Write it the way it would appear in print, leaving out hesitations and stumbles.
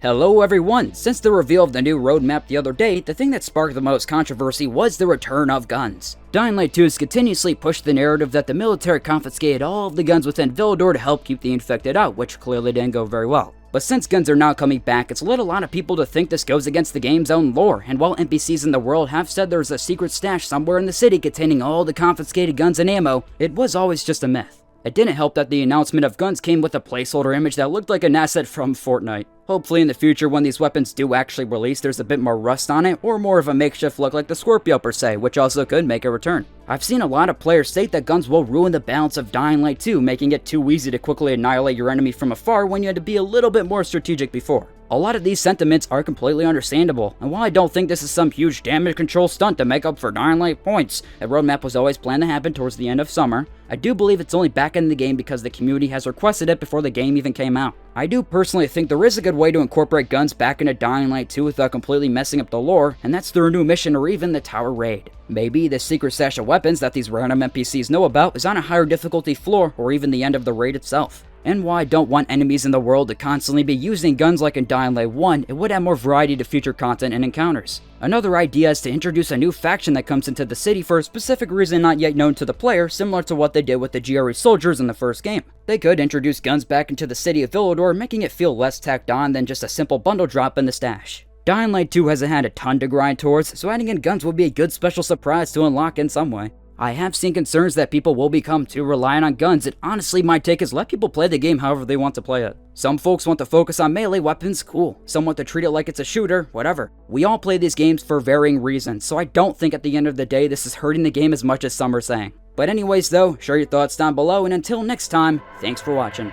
Hello everyone! Since the reveal of the new roadmap the other day, the thing that sparked the most controversy was the return of guns. Dying Light 2 has continuously pushed the narrative that the military confiscated all of the guns within Villedor to help keep the infected out, which clearly didn't go very well. But since guns are now coming back, it's led a lot of people to think this goes against the game's own lore, and while NPCs in the world have said there's a secret stash somewhere in the city containing all the confiscated guns and ammo, it was always just a myth. It didn't help that the announcement of guns came with a placeholder image that looked like an asset from Fortnite. Hopefully in the future when these weapons do actually release there's a bit more rust on it, or more of a makeshift look like the Scorpio per se, which also could make a return. I've seen a lot of players state that guns will ruin the balance of Dying Light 2, making it too easy to quickly annihilate your enemy from afar when you had to be a little bit more strategic before. A lot of these sentiments are completely understandable, and while I don't think this is some huge damage control stunt to make up for Dying Light points, the roadmap was always planned to happen towards the end of summer, I do believe it's only back in the game because the community has requested it before the game even came out. I do personally think there is a good way to incorporate guns back into Dying Light 2 without completely messing up the lore, and that's through a new mission or even the tower raid. Maybe the secret stash of weapons that these random NPCs know about is on a higher difficulty floor or even the end of the raid itself. And while I don't want enemies in the world to constantly be using guns like in Dying Light 1, it would add more variety to future content and encounters. Another idea is to introduce a new faction that comes into the city for a specific reason not yet known to the player, similar to what they did with the GRE soldiers in the first game. They could introduce guns back into the city of Villedor, making it feel less tacked on than just a simple bundle drop in the stash. Dying Light 2 hasn't had a ton to grind towards, so adding in guns would be a good special surprise to unlock in some way. I have seen concerns that people will become too reliant on guns, and honestly my take is let people play the game however they want to play it. Some folks want to focus on melee weapons, cool. Some want to treat it like it's a shooter, whatever. We all play these games for varying reasons, so I don't think at the end of the day this is hurting the game as much as some are saying. But anyways though, share your thoughts down below, and until next time, thanks for watching.